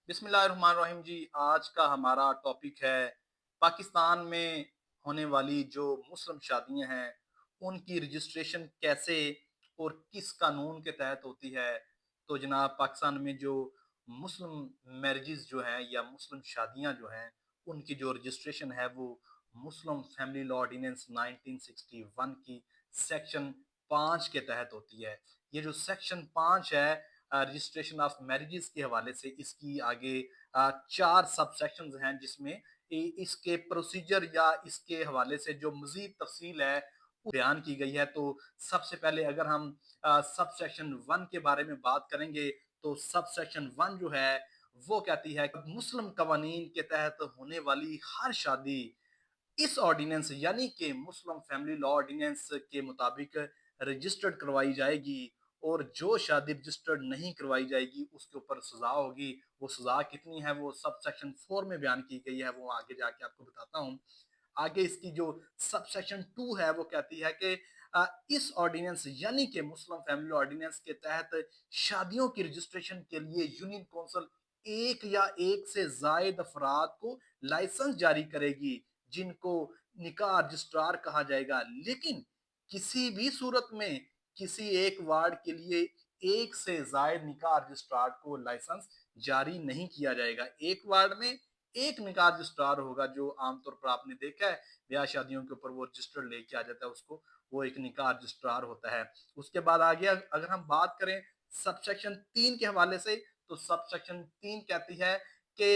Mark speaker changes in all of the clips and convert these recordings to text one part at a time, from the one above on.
Speaker 1: بسم اللہ الرحمن الرحیم جی، آج کا ہمارا ٹاپک ہے پاکستان میں ہونے والی جو مسلم شادیاں ہیں ان کی رجسٹریشن کیسے اور کس قانون کے تحت ہوتی ہے۔ تو جناب پاکستان میں جو مسلم میرجز جو ہیں یا مسلم شادیاں جو ہیں ان کی جو رجسٹریشن ہے وہ مسلم فیملی لا آرڈیننس 1961 کی سیکشن 5 کے تحت ہوتی ہے۔ یہ جو سیکشن 5 ہے رجسٹریشن آف میرجز کے حوالے سے، اس کی آگے 4 سب سیکشنز ہیں جس میں اس کے پروسیجر یا اس کے حوالے سے جو مزید تفصیل ہے بیان کی گئی ہے۔ تو سب سے پہلے اگر ہم سب سیکشن 1 کے بارے میں بات کریں گے تو سب سیکشن 1 جو ہے وہ کہتی ہے کہ مسلم قوانین کے تحت ہونے والی ہر شادی اس آرڈیننس یعنی کہ مسلم فیملی لا آرڈیننس کے مطابق رجسٹرڈ کروائی جائے گی، اور جو شادی رجسٹرڈ نہیں کروائی جائے گی اس کے اوپر سزا ہوگی۔ وہ سزا کتنی ہے وہ سب سیکشن 4 میں بیان کی گئی ہے، وہ آگے جا کے آپ کو بتاتا ہوں۔ آگے اس کی جو سب سیکشن 2 ہے وہ کہتی ہے کہ اس آرڈیننس یعنی کہ مسلم فیملی آرڈیننس کے تحت شادیوں کی رجسٹریشن کے لیے یونین کونسل ایک یا ایک سے زائد افراد کو لائسنس جاری کرے گی جن کو نکاح رجسٹرار کہا جائے گا، لیکن کسی بھی صورت میں کسی ایک وارڈ کے لیے ایک سے زائد نکاح رجسٹرار کو لائسنس جاری نہیں کیا جائے گا۔ ایک وارڈ میں ایک نکاح رجسٹرار ہوگا، جو عام طور پر آپ نے دیکھا ہے بیاہ شادیوں کے اوپر وہ رجسٹر لے کے آ جاتا ہے، اس کو وہ ایک نکاح رجسٹرار ہوتا ہے۔ اس کے بعد آگے اگر ہم بات کریں سب سیکشن 3 کے حوالے سے تو سب سیکشن 3 کہتی ہے کہ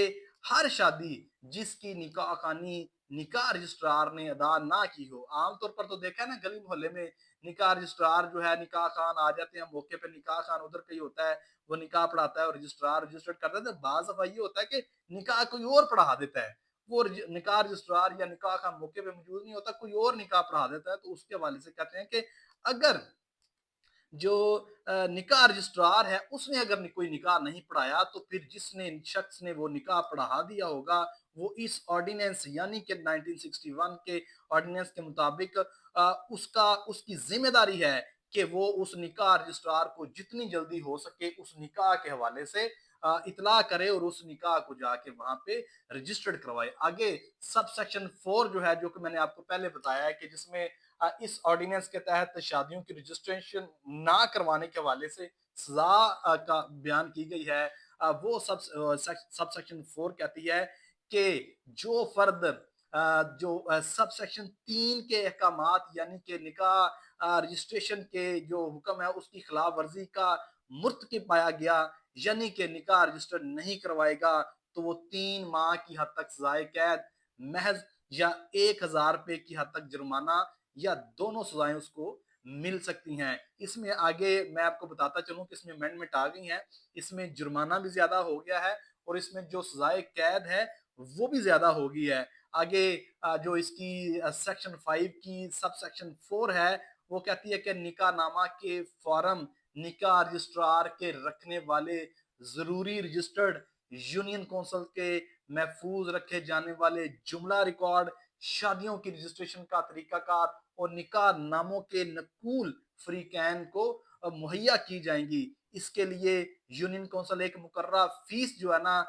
Speaker 1: ہر شادی جس کی نکاح خوانی نکاح رجسٹرار نے ادا نہ کی ہو، عام طور پر تو دیکھا ہے نا گلی محلے میں نکاح رجسٹرار جو ہے نکاح خان آ جاتے ہیں موقع پہ، نکاح خان ادھر کہیں ہوتا ہے وہ نکاح پڑھاتا ہے اور رجسٹرار رجسٹر کرتا ہے۔ تو بعض دفعہ یہ ہوتا ہے کہ نکاح کوئی اور پڑھا دیتا ہے، وہ نکاح رجسٹرار یا نکاح خان موقع پہ موجود نہیں ہوتا، کوئی اور نکاح پڑھا دیتا ہے۔ تو اس کے حوالے سے کہتے ہیں کہ اگر جو نکاح رجسٹرار ہے اس نے اگر کوئی نکاح نہیں پڑھایا تو پھر جس نے شخص نے وہ نکاح پڑھا دیا ہوگا وہ اس آرڈیننس یعنی کہ 1961 کے آرڈیننس کے مطابق اس کی ذمہ داری ہے کہ وہ اس نکاح رجسٹرار کو جتنی جلدی ہو سکے اس نکاح کے حوالے سے اطلاع کرے اور اس نکاح کو جا کے وہاں پہ رجسٹرڈ کروائے۔ آگے سب سیکشن 4 جو ہے، جو کہ میں نے آپ کو پہلے بتایا ہے کہ جس میں اس آرڈیننس کے تحت شادیوں کی رجسٹریشن نہ کروانے کے حوالے سے سزا کا بیان کی گئی ہے، وہ سب سیکشن 4 کہتی ہے کہ جو فرد جو سب سیکشن 3 کے احکامات یعنی کہ نکاح رجسٹریشن کے جو حکم ہے اس کی خلاف ورزی کا مرتکب پایا گیا یعنی کہ نکاح رجسٹر نہیں کروائے گا تو وہ 3 ماہ کی حد تک سزائے قید محض یا 1000 روپے کی حد تک جرمانہ یا دونوں سزائیں اس کو مل سکتی ہیں۔ اس میں آگے میں آپ کو بتاتا چلوں کہ اس میں امینڈمنٹ آ گئی ہیں، اس میں جرمانہ بھی زیادہ ہو گیا ہے اور اس میں جو سزائے قید ہے وہ بھی زیادہ ہو گئی ہے۔ آگے جو اس کی سیکشن 5 کی سب سیکشن 4 ہے وہ کہتی ہے کہ نکاح نامہ کے فارم نکاح رجسٹرار کے رکھنے والے ضروری رجسٹرڈ یونین کونسل کے محفوظ رکھے جانے والے جملہ ریکارڈ شادیوں کی رجسٹریشن کا طریقہ کار اور نکاح ناموں کے نقول فریقین کو مہیا کی جائیں گی۔ اس کے لیے یونین کونسل ایک مقررہ فیس جو ہے نا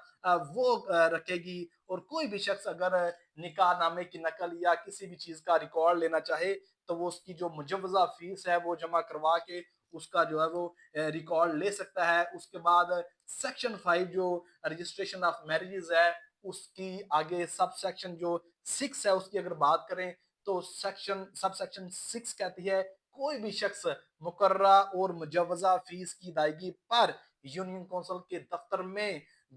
Speaker 1: وہ رکھے گی، اور کوئی بھی شخص اگر نکاح نامے کی نقل یا کسی بھی چیز کا ریکارڈ لینا چاہے تو وہ اس کی جو مجوزہ فیس ہے وہ جمع کروا کے اس کا جو ہے وہ ریکارڈ لے سکتا ہے۔ اس کے بعد سیکشن 5 جو رجسٹریشن آف میرجز ہے اس کی آگے سب سیکشن جو 6 ہے اس کی اگر بات کریں تو سب سیکشن 6 کہتی ہے کوئی بھی شخص مقررہ اور مجوزہ فیس کی ادائیگی پر یونین کونسل کے دفتر میں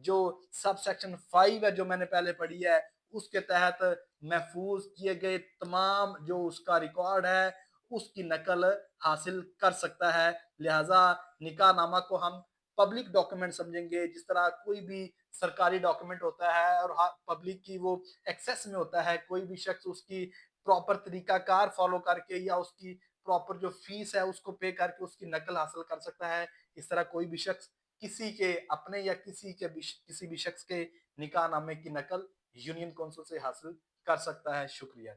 Speaker 1: جو سب سیکشن 5 ہے جو میں نے پہلے پڑھی ہے اس کے تحت محفوظ کیے گئے تمام جو اس کا ریکارڈ ہے اس کی نقل حاصل کر سکتا ہے۔ لہٰذا نکاح نامہ کو ہم پبلک ڈاکومنٹ سمجھیں گے، جس طرح کوئی بھی سرکاری ڈاکومنٹ ہوتا ہے اور پبلک کی وہ ایکسیس میں ہوتا ہے، کوئی بھی شخص اس کی پراپر طریقہ کار فالو کر کے یا اس کی پراپر جو فیس ہے اس کو پے کر کے اس کی نقل حاصل کر سکتا ہے۔ اس طرح کوئی بھی شخص کسی کے اپنے یا کسی بھی شخص کے نکاح نامے کی نقل یونین کونسل سے حاصل کر سکتا ہے۔ شکریہ۔